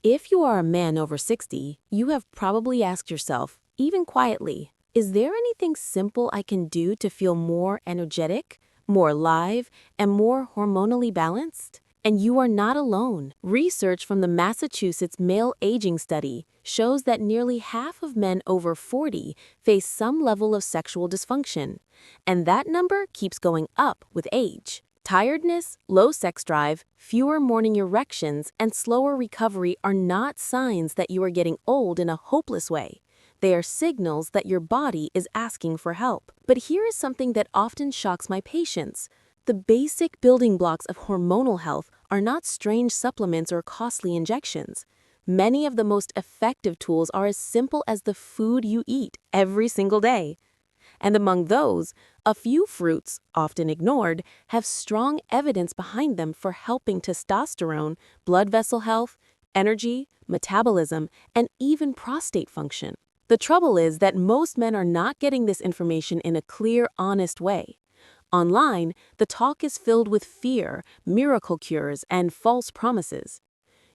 If you are a man over 60, you have probably asked yourself, even quietly, is there anything simple I can do to feel more energetic, more alive, and more hormonally balanced? And you are not alone. Research from the Massachusetts Male Aging Study shows that nearly half of men over 40 face some level of sexual dysfunction, and that number keeps going up with age. Tiredness, low sex drive, fewer morning erections, and slower recovery are not signs that you are getting old in a hopeless way. They are signals that your body is asking for help. But here is something that often shocks my patients. The basic building blocks of hormonal health are not strange supplements or costly injections. Many of the most effective tools are as simple as the food you eat every single day. And among those, a few fruits, often ignored, have strong evidence behind them for helping testosterone, blood vessel health, energy, metabolism, and even prostate function. The trouble is that most men are not getting this information in a clear, honest way. Online, the talk is filled with fear, miracle cures, and false promises.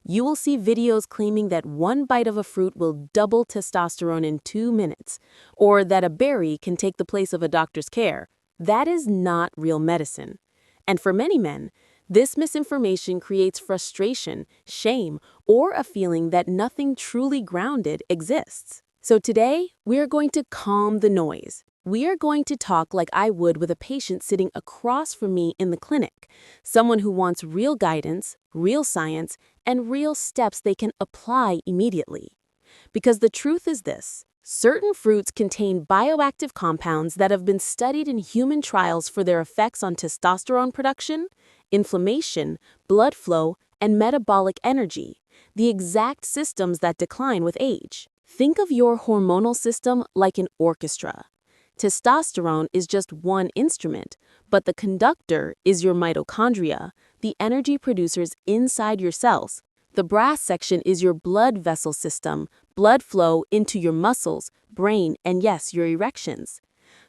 You will see videos claiming that one bite of a fruit will double testosterone in 2 minutes, or that a berry can take the place of a doctor's care. That is not real medicine. And for many men, this misinformation creates frustration, shame, or a feeling that nothing truly grounded exists. So today, we are going to calm the noise. We are going to talk like I would with a patient sitting across from me in the clinic, someone who wants real guidance, real science, and real steps they can apply immediately. Because the truth is this: certain fruits contain bioactive compounds that have been studied in human trials for their effects on testosterone production, inflammation, blood flow, and metabolic energy, the exact systems that decline with age. Think of your hormonal system like an orchestra. Testosterone is just one instrument, but the conductor is your mitochondria, the energy producers inside your cells. The brass section is your blood vessel system, blood flow into your muscles, brain, and yes, your erections.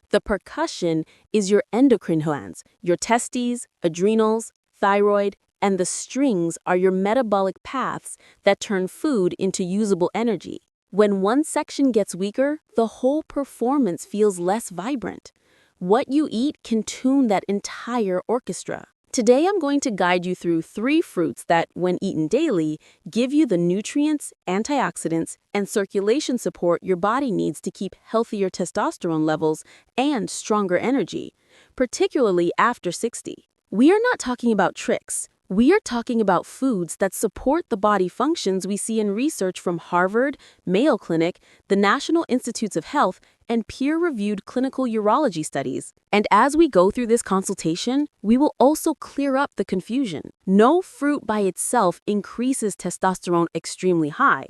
The percussion is your endocrine glands, your testes, adrenals, thyroid, and the strings are your metabolic paths that turn food into usable energy. When one section gets weaker, the whole performance feels less vibrant. What you eat can tune that entire orchestra. Today I'm going to guide you through 3 fruits that, when eaten daily, give you the nutrients, antioxidants, and circulation support your body needs to keep healthier testosterone levels and stronger energy, particularly after 60. We are not talking about tricks. We are talking about foods that support the body functions we see in research from Harvard, Mayo Clinic, the National Institutes of Health, and peer-reviewed clinical urology studies. And as we go through this consultation, we will also clear up the confusion. No fruit by itself increases testosterone extremely high.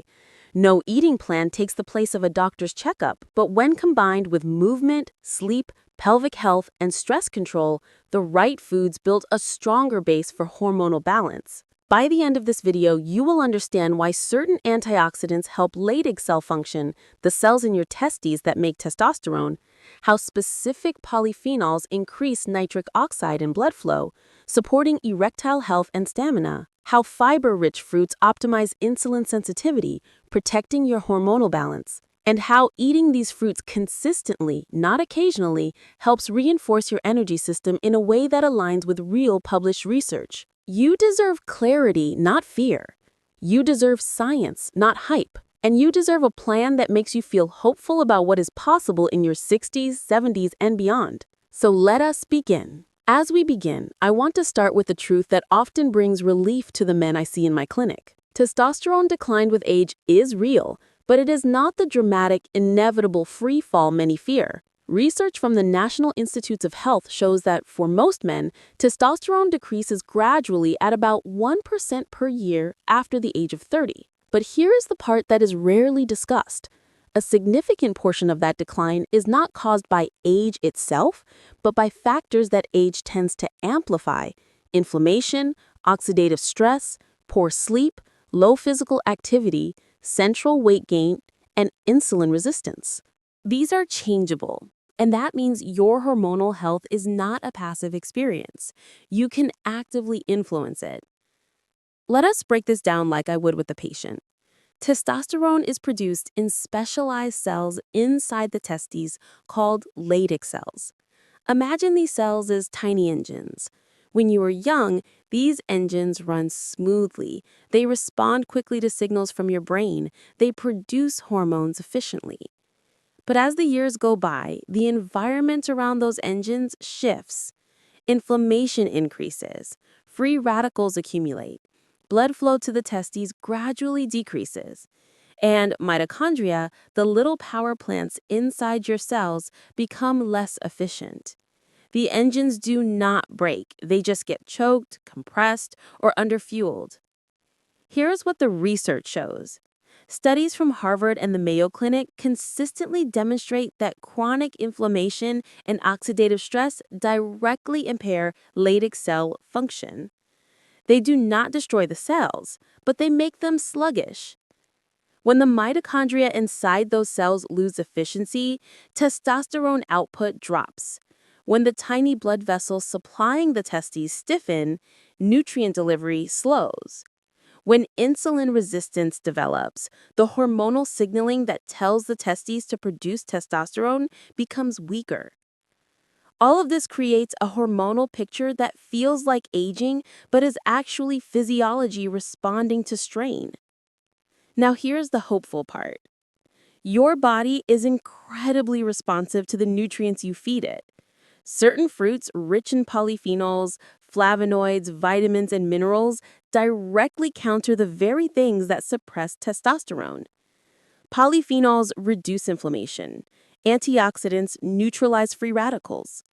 No eating plan takes the place of a doctor's checkup, but when combined with movement, sleep, pelvic health, and stress control, the right foods build a stronger base for hormonal balance. By the end of this video, you will understand why certain antioxidants help Leydig cell function, the cells in your testes that make testosterone, how specific polyphenols increase nitric oxide in blood flow, supporting erectile health and stamina, how fiber-rich fruits optimize insulin sensitivity, protecting your hormonal balance, and how eating these fruits consistently, not occasionally, helps reinforce your energy system in a way that aligns with real published research. You deserve clarity, not fear. You deserve science, not hype. And you deserve a plan that makes you feel hopeful about what is possible in your 60s, 70s, and beyond. So let us begin. As we begin, I want to start with the truth that often brings relief to the men I see in my clinic. Testosterone decline with age is real, but it is not the dramatic, inevitable free fall many fear. Research from the National Institutes of Health shows that, for most men, testosterone decreases gradually at about 1% per year after the age of 30. But here is the part that is rarely discussed. A significant portion of that decline is not caused by age itself, but by factors that age tends to amplify: inflammation, oxidative stress, poor sleep, low physical activity, central weight gain, and insulin resistance. These are changeable, and that means your hormonal health is not a passive experience. You can actively influence it. Let us break this down like I would with a patient. Testosterone is produced in specialized cells inside the testes called Leydig cells. Imagine these cells as tiny engines. When you are young, these engines run smoothly. They respond quickly to signals from your brain. They produce hormones efficiently. But as the years go by, the environment around those engines shifts. Inflammation increases. Free radicals accumulate. Blood flow to the testes gradually decreases. And mitochondria, the little power plants inside your cells, become less efficient. The engines do not break, they just get choked, compressed, or underfueled. Here's what the research shows. Studies from Harvard and the Mayo Clinic consistently demonstrate that chronic inflammation and oxidative stress directly impair Leydig cell function. They do not destroy the cells, but they make them sluggish. When the mitochondria inside those cells lose efficiency, testosterone output drops. When the tiny blood vessels supplying the testes stiffen, nutrient delivery slows. When insulin resistance develops, the hormonal signaling that tells the testes to produce testosterone becomes weaker. All of this creates a hormonal picture that feels like aging, but is actually physiology responding to strain. Now here's the hopeful part. Your body is incredibly responsive to the nutrients you feed it. Certain fruits rich in polyphenols, flavonoids, vitamins, and minerals directly counter the very things that suppress testosterone. Polyphenols reduce inflammation. Antioxidants neutralize free radicals.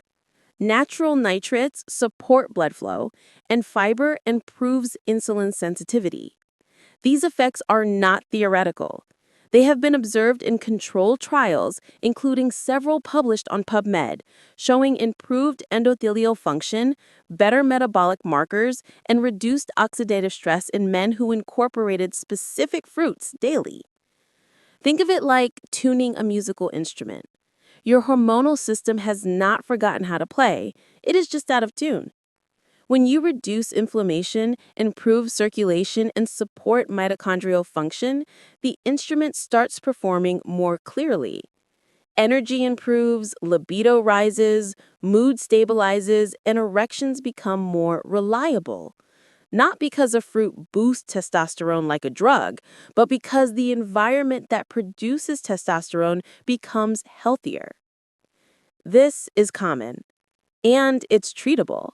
Natural nitrates support blood flow, and fiber improves insulin sensitivity. These effects are not theoretical. They have been observed in controlled trials, including several published on PubMed, showing improved endothelial function, better metabolic markers, and reduced oxidative stress in men who incorporated specific fruits daily. Think of it like tuning a musical instrument. Your hormonal system has not forgotten how to play, it is just out of tune. When you reduce inflammation, improve circulation, and support mitochondrial function, the instrument starts performing more clearly. Energy improves, libido rises, mood stabilizes, and erections become more reliable. Not because a fruit boosts testosterone like a drug, but because the environment that produces testosterone becomes healthier. This is common, and it's treatable.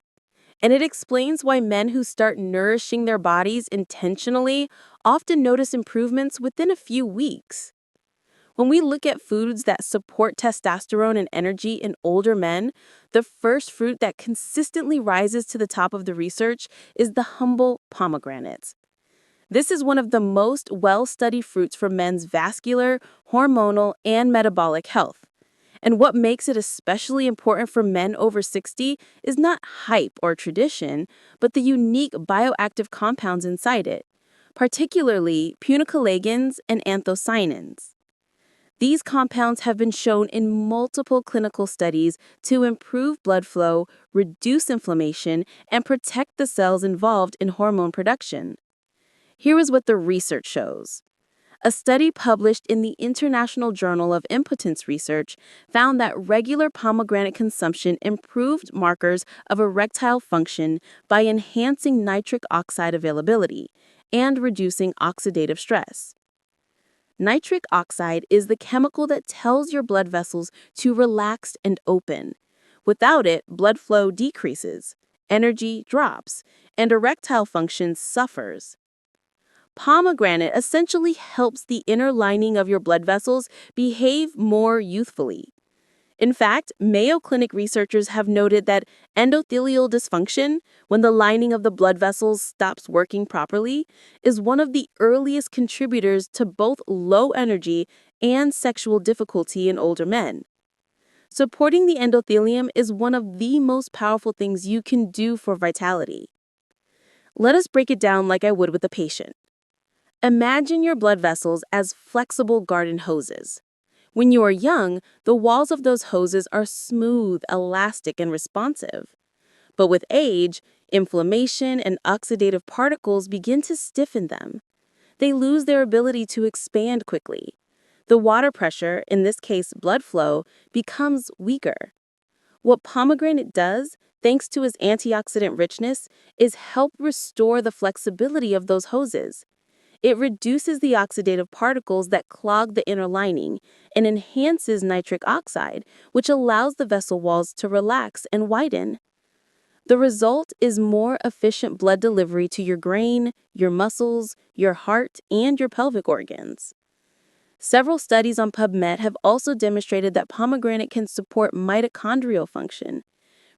And it explains why men who start nourishing their bodies intentionally often notice improvements within a few weeks. When we look at foods that support testosterone and energy in older men, the first fruit that consistently rises to the top of the research is the humble pomegranate. This is one of the most well-studied fruits for men's vascular, hormonal, and metabolic health. And what makes it especially important for men over 60 is not hype or tradition, but the unique bioactive compounds inside it, particularly punicalagins and anthocyanins. These compounds have been shown in multiple clinical studies to improve blood flow, reduce inflammation, and protect the cells involved in hormone production. Here is what the research shows. A study published in the International Journal of Impotence Research found that regular pomegranate consumption improved markers of erectile function by enhancing nitric oxide availability and reducing oxidative stress. Nitric oxide is the chemical that tells your blood vessels to relax and open. Without it, blood flow decreases, energy drops, and erectile function suffers. Pomegranate essentially helps the inner lining of your blood vessels behave more youthfully. In fact, Mayo Clinic researchers have noted that endothelial dysfunction, when the lining of the blood vessels stops working properly, is one of the earliest contributors to both low energy and sexual difficulty in older men. Supporting the endothelium is one of the most powerful things you can do for vitality. Let us break it down like I would with a patient. Imagine your blood vessels as flexible garden hoses. When you are young, the walls of those hoses are smooth, elastic, and responsive. But with age, inflammation and oxidative particles begin to stiffen them. they lose their ability to expand quickly. The water pressure, in this case blood flow, becomes weaker. What pomegranate does, thanks to its antioxidant richness, is help restore the flexibility of those hoses. It reduces the oxidative particles that clog the inner lining and enhances nitric oxide, which allows the vessel walls to relax and widen. The result is more efficient blood delivery to your brain, your muscles, your heart, and your pelvic organs. Several studies on PubMed have also demonstrated that pomegranate can support mitochondrial function.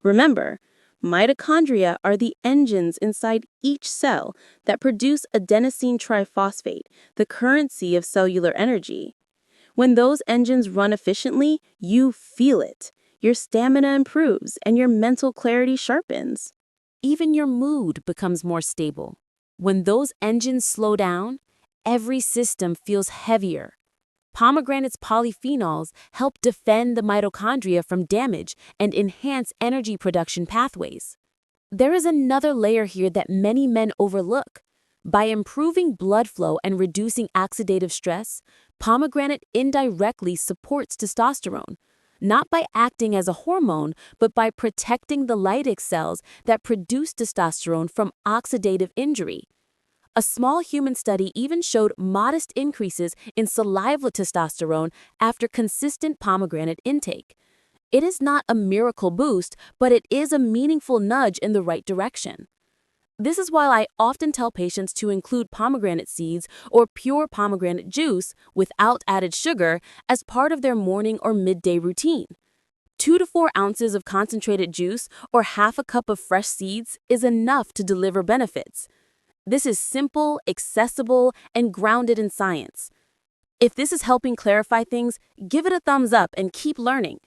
Remember, mitochondria are the engines inside each cell that produce adenosine triphosphate, the currency of cellular energy. When those engines run efficiently, you feel it. Your stamina improves and your mental clarity sharpens. Even your mood becomes more stable. When those engines slow down, every system feels heavier. Pomegranate's polyphenols help defend the mitochondria from damage and enhance energy production pathways. There is another layer here that many men overlook. By improving blood flow and reducing oxidative stress, pomegranate indirectly supports testosterone, not by acting as a hormone, but by protecting the Leydig cells that produce testosterone from oxidative injury. A small human study even showed modest increases in saliva testosterone after consistent pomegranate intake. It is not a miracle boost, but it is a meaningful nudge in the right direction. This is why I often tell patients to include pomegranate seeds or pure pomegranate juice without added sugar as part of their morning or midday routine. 2 to 4 ounces of concentrated juice or half a cup of fresh seeds is enough to deliver benefits. This is simple, accessible, and grounded in science. If this is helping clarify things, give it a thumbs up and keep learning.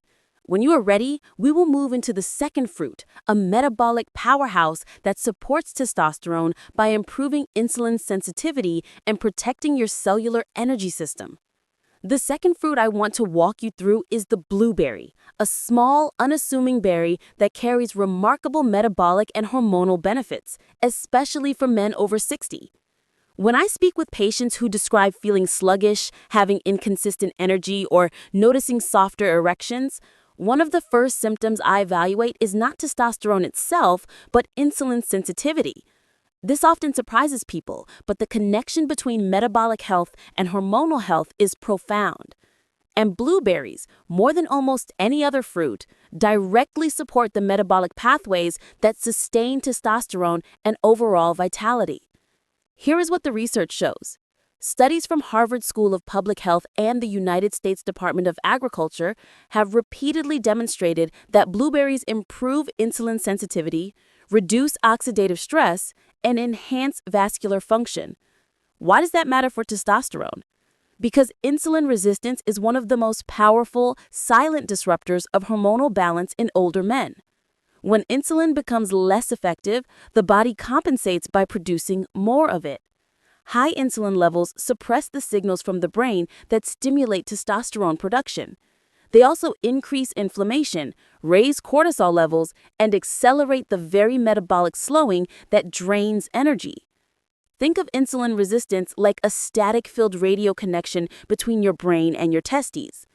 When you are ready, we will move into the second fruit, a metabolic powerhouse that supports testosterone by improving insulin sensitivity and protecting your cellular energy system. The second fruit I want to walk you through is the blueberry, a small, unassuming berry that carries remarkable metabolic and hormonal benefits, especially for men over 60. When I speak with patients who describe feeling sluggish, having inconsistent energy, or noticing softer erections, one of the first symptoms I evaluate is not testosterone itself, but insulin sensitivity. This often surprises people, but the connection between metabolic health and hormonal health is profound. And blueberries, more than almost any other fruit, directly support the metabolic pathways that sustain testosterone and overall vitality. Here is what the research shows. Studies from Harvard School of Public Health and the United States Department of Agriculture have repeatedly demonstrated that blueberries improve insulin sensitivity, reduce oxidative stress, and enhance vascular function. Why does that matter for testosterone? Because insulin resistance is one of the most powerful, silent disruptors of hormonal balance in older men. When insulin becomes less effective, the body compensates by producing more of it. High insulin levels suppress the signals from the brain that stimulate testosterone production. They also increase inflammation, raise cortisol levels, and accelerate the very metabolic slowing that drains energy. Think of insulin resistance like a static-filled radio connection between your brain and your testes.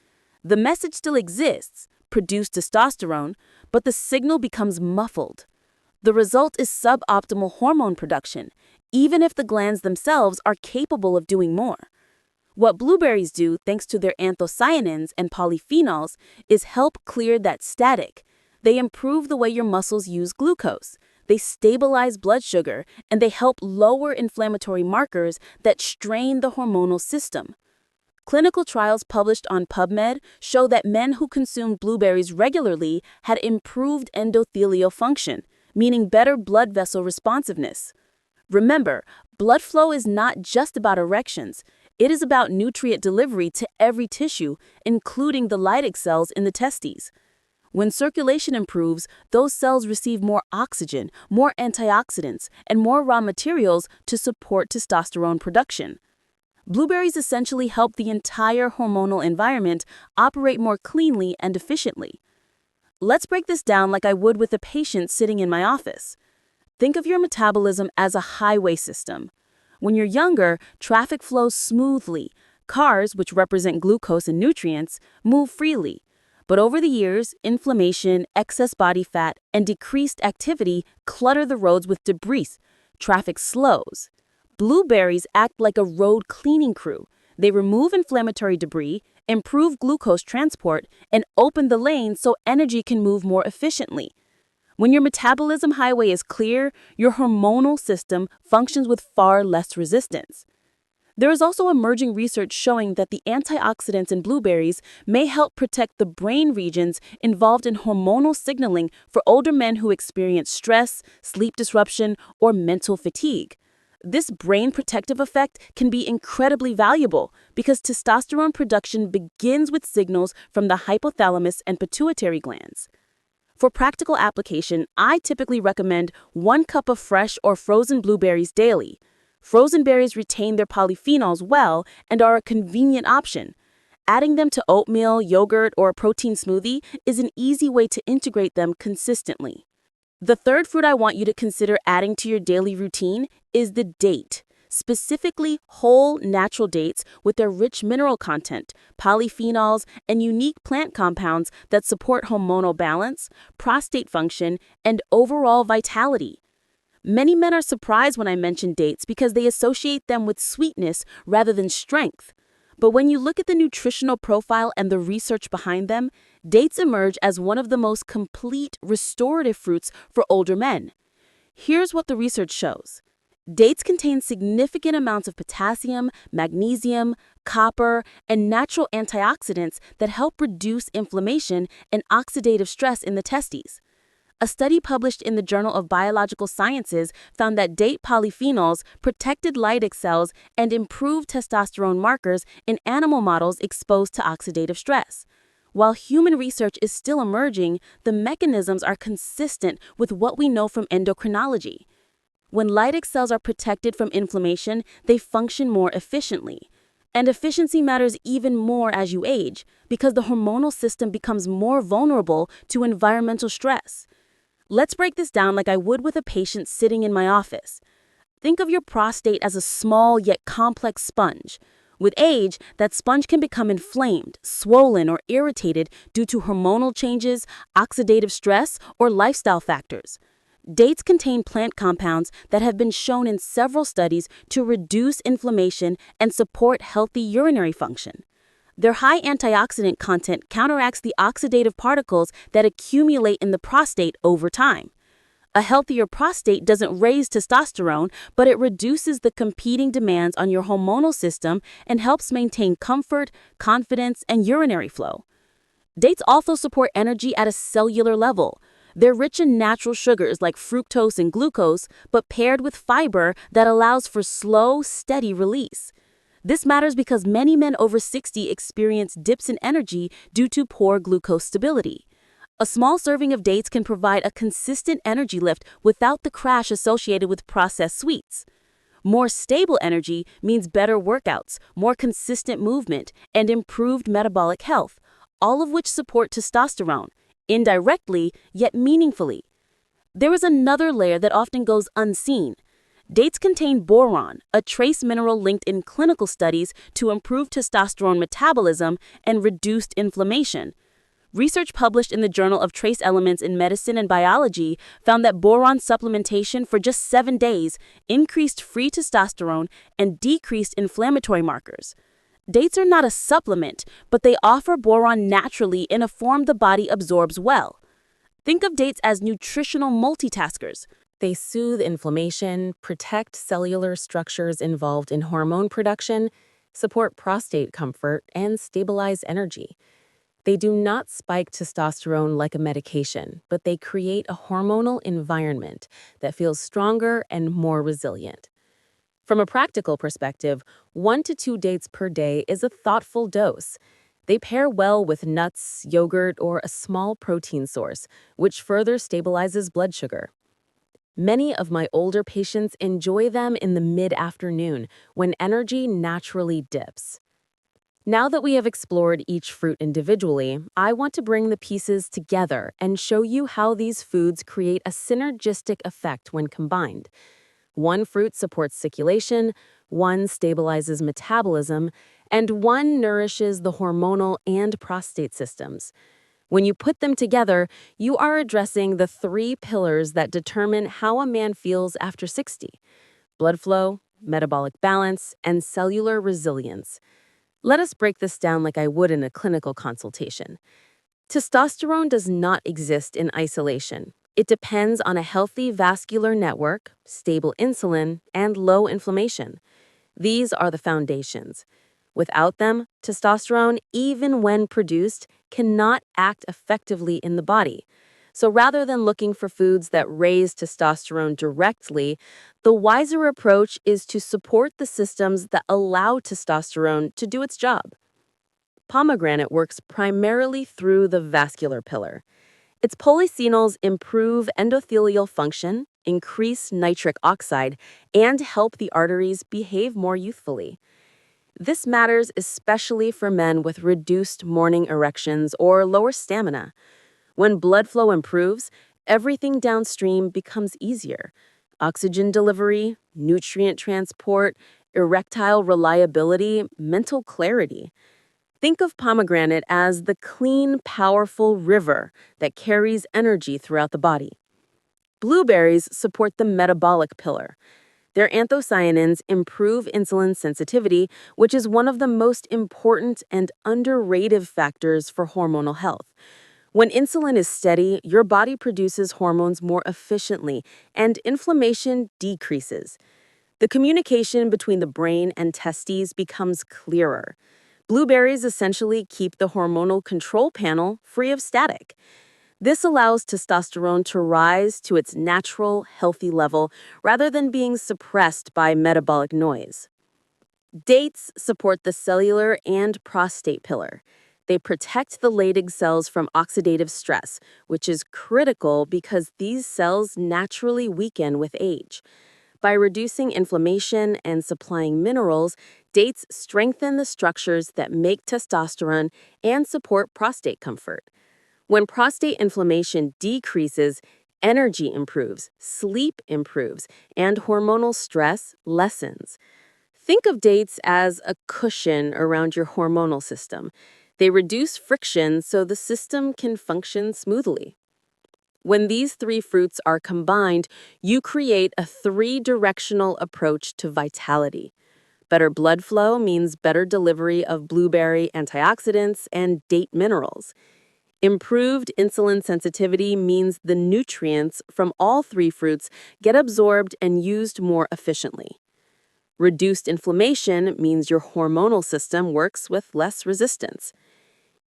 The message still exists, produce testosterone, but the signal becomes muffled. The result is suboptimal hormone production, even if the glands themselves are capable of doing more. What blueberries do, thanks to their anthocyanins and polyphenols, is help clear that static. They improve the way your muscles use glucose. They stabilize blood sugar, and they help lower inflammatory markers that strain the hormonal system. Clinical trials published on PubMed show that men who consumed blueberries regularly had improved endothelial function, meaning better blood vessel responsiveness. Remember, blood flow is not just about erections. It is about nutrient delivery to every tissue, including the Leydig cells in the testes. When circulation improves, those cells receive more oxygen, more antioxidants, and more raw materials to support testosterone production. Blueberries essentially help the entire hormonal environment operate more cleanly and efficiently. Let's break this down like I would with a patient sitting in my office. Think of your metabolism as a highway system. When you're younger, traffic flows smoothly. Cars, which represent glucose and nutrients, move freely. But over the years, inflammation, excess body fat, and decreased activity clutter the roads with debris. Traffic slows. Blueberries act like a road cleaning crew. They remove inflammatory debris, improve glucose transport, and open the lanes so energy can move more efficiently. When your metabolism highway is clear, your hormonal system functions with far less resistance. There is also emerging research showing that the antioxidants in blueberries may help protect the brain regions involved in hormonal signaling for older men who experience stress, sleep disruption, or mental fatigue. This brain protective effect can be incredibly valuable because testosterone production begins with signals from the hypothalamus and pituitary glands. For practical application, I typically recommend 1 cup of fresh or frozen blueberries daily. Frozen berries retain their polyphenols well and are a convenient option. Adding them to oatmeal, yogurt, or a protein smoothie is an easy way to integrate them consistently. The third fruit I want you to consider adding to your daily routine is the date, specifically whole natural dates with their rich mineral content, polyphenols, and unique plant compounds that support hormonal balance, prostate function, and overall vitality. Many men are surprised when I mention dates because they associate them with sweetness rather than strength. But when you look at the nutritional profile and the research behind them, dates emerge as one of the most complete restorative fruits for older men. Here's what the research shows. Dates contain significant amounts of potassium, magnesium, copper, and natural antioxidants that help reduce inflammation and oxidative stress in the testes. A study published in the Journal of Biological Sciences found that date polyphenols protected Leydig cells and improved testosterone markers in animal models exposed to oxidative stress. While human research is still emerging, the mechanisms are consistent with what we know from endocrinology. When Leydig cells are protected from inflammation, they function more efficiently. And efficiency matters even more as you age because the hormonal system becomes more vulnerable to environmental stress. Let's break this down like I would with a patient sitting in my office. Think of your prostate as a small yet complex sponge. With age, that sponge can become inflamed, swollen, or irritated due to hormonal changes, oxidative stress, or lifestyle factors. Dates contain plant compounds that have been shown in several studies to reduce inflammation and support healthy urinary function. Their high antioxidant content counteracts the oxidative particles that accumulate in the prostate over time. A healthier prostate doesn't raise testosterone, but it reduces the competing demands on your hormonal system and helps maintain comfort, confidence, and urinary flow. Dates also support energy at a cellular level. They're rich in natural sugars like fructose and glucose, but paired with fiber that allows for slow, steady release. This matters because many men over 60 experience dips in energy due to poor glucose stability. A small serving of dates can provide a consistent energy lift without the crash associated with processed sweets. More stable energy means better workouts, more consistent movement, and improved metabolic health, all of which support testosterone, indirectly yet meaningfully. There is another layer that often goes unseen. Dates contain boron, a trace mineral linked in clinical studies to improve testosterone metabolism and reduced inflammation. Research published in the Journal of Trace Elements in Medicine and Biology found that boron supplementation for just 7 days increased free testosterone and decreased inflammatory markers. Dates are not a supplement, but they offer boron naturally in a form the body absorbs well. Think of dates as nutritional multitaskers. They soothe inflammation, protect cellular structures involved in hormone production, support prostate comfort, and stabilize energy. They do not spike testosterone like a medication, but they create a hormonal environment that feels stronger and more resilient. From a practical perspective, 1 to 2 dates per day is a thoughtful dose. They pair well with nuts, yogurt, or a small protein source, which further stabilizes blood sugar. Many of my older patients enjoy them in the mid-afternoon when energy naturally dips. Now that we have explored each fruit individually, I want to bring the pieces together and show you how these foods create a synergistic effect when combined. One fruit supports circulation, One stabilizes metabolism, and one nourishes the hormonal and prostate systems. When you put them together, you are addressing the three pillars that determine how a man feels after 60: blood flow, metabolic balance, and cellular resilience. Let us break this down like I would in a clinical consultation. Testosterone does not exist in isolation. It depends on a healthy vascular network, stable insulin, and low inflammation. These are the foundations. Without them, testosterone, even when produced, cannot act effectively in the body. So rather than looking for foods that raise testosterone directly, the wiser approach is to support the systems that allow testosterone to do its job. Pomegranate works primarily through the vascular pillar. Its polyphenols improve endothelial function, increase nitric oxide, and help the arteries behave more youthfully. This matters especially for men with reduced morning erections or lower stamina. When blood flow improves, everything downstream becomes easier. Oxygen delivery, nutrient transport, erectile reliability, mental clarity. Think of pomegranate as the clean, powerful river that carries energy throughout the body. Blueberries support the metabolic pillar. Their anthocyanins improve insulin sensitivity, which is one of the most important and underrated factors for hormonal health. When insulin is steady, your body produces hormones more efficiently, and inflammation decreases. The communication between the brain and testes becomes clearer. Blueberries essentially keep the hormonal control panel free of static. This allows testosterone to rise to its natural, healthy level rather than being suppressed by metabolic noise. Dates support the cellular and prostate pillar. They protect the Leydig cells from oxidative stress, which is critical because these cells naturally weaken with age. By reducing inflammation and supplying minerals, dates strengthen the structures that make testosterone and support prostate comfort. When prostate inflammation decreases, energy improves, sleep improves, and hormonal stress lessens. Think of dates as a cushion around your hormonal system. They reduce friction so the system can function smoothly. When these three fruits are combined, you create a three-directional approach to vitality. Better blood flow means better delivery of blueberry antioxidants and date minerals. Improved insulin sensitivity means the nutrients from all three fruits get absorbed and used more efficiently. Reduced inflammation means your hormonal system works with less resistance.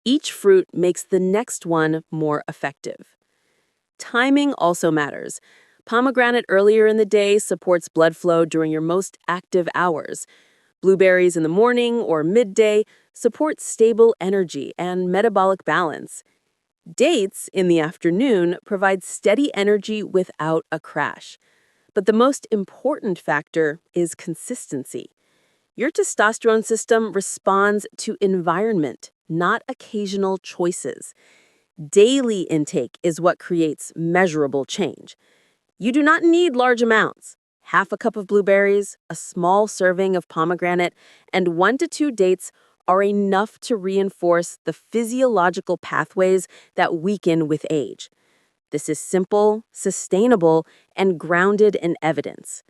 Each fruit makes the next one more effective. Timing also matters. Pomegranate earlier in the day supports blood flow during your most active hours. Blueberries in the morning or midday support stable energy and metabolic balance. Dates in the afternoon provide steady energy without a crash. But the most important factor is consistency. Your testosterone system responds to environment, not occasional choices. Daily intake is what creates measurable change. You do not need large amounts. Half a cup of blueberries, a small serving of pomegranate, and 1 to 2 dates are enough to reinforce the physiological pathways that weaken with age. This is simple, sustainable, and grounded in evidence.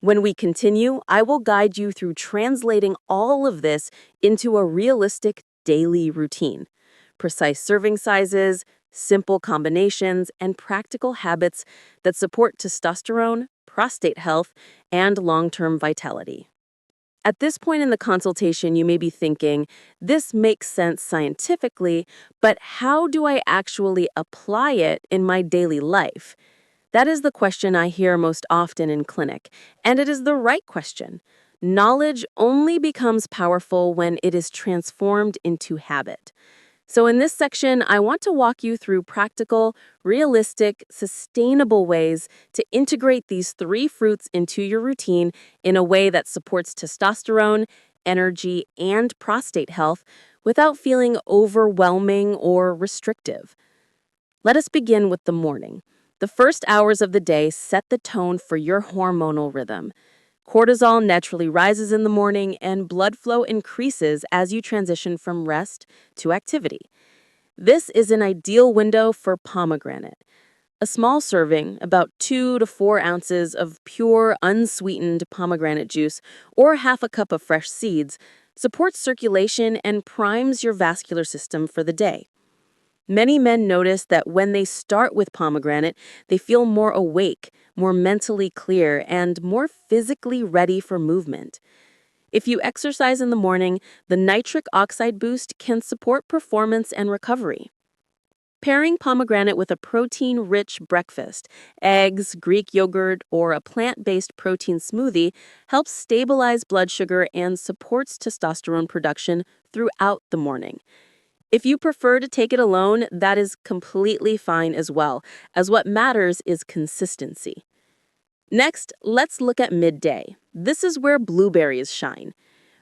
When we continue, I will guide you through translating all of this into a realistic daily routine. Precise serving sizes, simple combinations, and practical habits that support testosterone, prostate health, and long-term vitality. At this point in the consultation, you may be thinking, this makes sense scientifically, but how do I actually apply it in my daily life? That is the question I hear most often in clinic, and it is the right question. Knowledge only becomes powerful when it is transformed into habit. So in this section, I want to walk you through practical, realistic, sustainable ways to integrate these three fruits into your routine in a way that supports testosterone, energy, and prostate health without feeling overwhelming or restrictive. Let us begin with the morning. The first hours of the day set the tone for your hormonal rhythm. Cortisol naturally rises in the morning, and blood flow increases as you transition from rest to activity. This is an ideal window for pomegranate. A small serving, about 2 to 4 ounces of pure, unsweetened pomegranate juice or half a cup of fresh seeds, supports circulation and primes your vascular system for the day. Many men notice that when they start with pomegranate, they feel more awake, more mentally clear, and more physically ready for movement. If you exercise in the morning, the nitric oxide boost can support performance and recovery. Pairing pomegranate with a protein-rich breakfast, eggs, Greek yogurt, or a plant-based protein smoothie helps stabilize blood sugar and supports testosterone production throughout the morning. If you prefer to take it alone, that is completely fine as well, as what matters is consistency. Next, let's look at midday. This is where blueberries shine.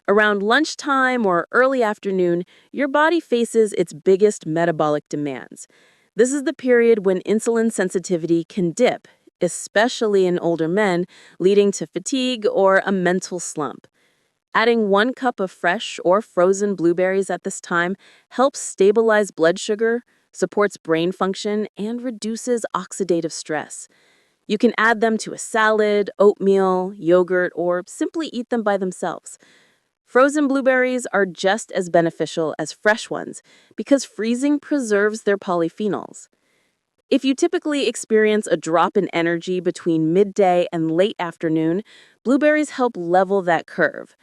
Around lunchtime or early afternoon, your body faces its biggest metabolic demands. This is the period when insulin sensitivity can dip, especially in older men, leading to fatigue or a mental slump. Adding 1 cup of fresh or frozen blueberries at this time helps stabilize blood sugar, supports brain function, and reduces oxidative stress. You can add them to a salad, oatmeal, yogurt, or simply eat them by themselves. Frozen blueberries are just as beneficial as fresh ones because freezing preserves their polyphenols. If you typically experience a drop in energy between midday and late afternoon, blueberries help level that curve.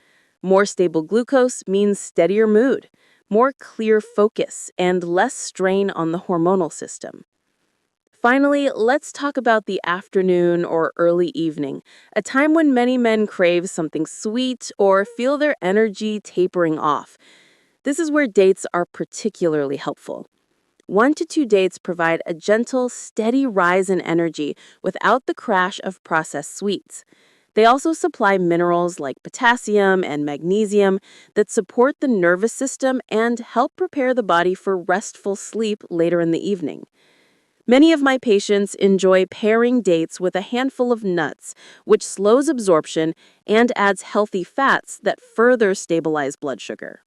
More stable glucose means steadier mood, more clear focus, and less strain on the hormonal system. Finally, let's talk about the afternoon or early evening, a time when many men crave something sweet or feel their energy tapering off. This is where dates are particularly helpful. 1 to 2 dates provide a gentle, steady rise in energy without the crash of processed sweets. They also supply minerals like potassium and magnesium that support the nervous system and help prepare the body for restful sleep later in the evening. Many of my patients enjoy pairing dates with a handful of nuts, which slows absorption and adds healthy fats that further stabilize blood sugar.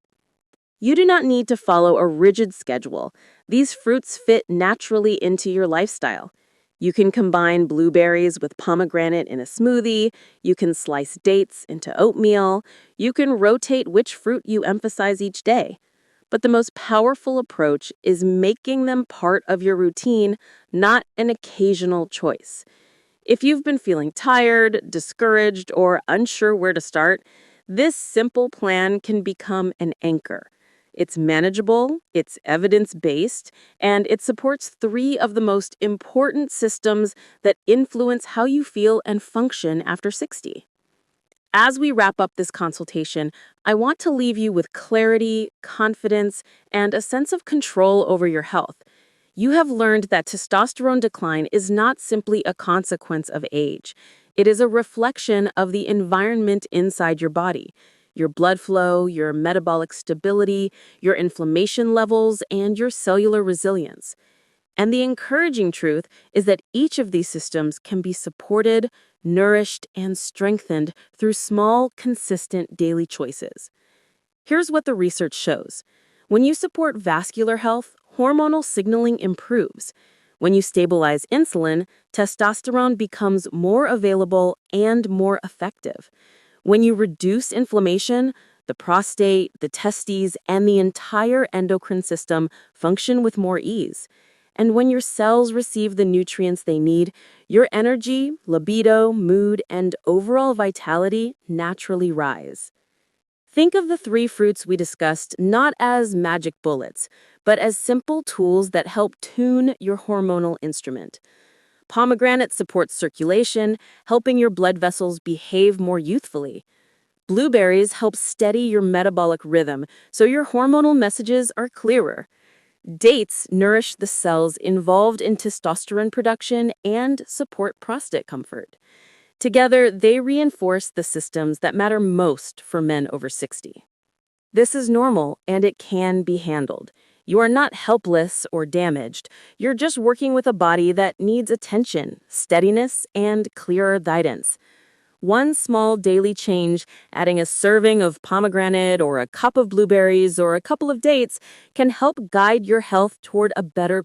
You do not need to follow a rigid schedule. These fruits fit naturally into your lifestyle. You can combine blueberries with pomegranate in a smoothie, you can slice dates into oatmeal, you can rotate which fruit you emphasize each day. But the most powerful approach is making them part of your routine, not an occasional choice. If you've been feeling tired, discouraged, or unsure where to start, this simple plan can become an anchor. It's manageable, it's evidence-based, and it supports 3 of the most important systems that influence how you feel and function after 60. As we wrap up this consultation, I want to leave you with clarity, confidence, and a sense of control over your health. You have learned that testosterone decline is not simply a consequence of age. It is a reflection of the environment inside your body, your blood flow, your metabolic stability, your inflammation levels, and your cellular resilience. And the encouraging truth is that each of these systems can be supported, nourished, and strengthened through small, consistent daily choices. Here's what the research shows. When you support vascular health, hormonal signaling improves. When you stabilize insulin, testosterone becomes more available and more effective. When you reduce inflammation, the prostate, the testes, and the entire endocrine system function with more ease. And when your cells receive the nutrients they need, your energy, libido, mood, and overall vitality naturally rise. Think of the 3 fruits we discussed not as magic bullets, but as simple tools that help tune your hormonal instrument. Pomegranate supports circulation, helping your blood vessels behave more youthfully. Blueberries help steady your metabolic rhythm, so your hormonal messages are clearer. Dates nourish the cells involved in testosterone production and support prostate comfort. Together, they reinforce the systems that matter most for men over 60. This is normal, and it can be handled. You are not helpless or damaged. You're just working with a body that needs attention, steadiness, and clearer guidance. One small daily change, adding a serving of pomegranate or a cup of blueberries or a couple of dates, can help guide your health toward a better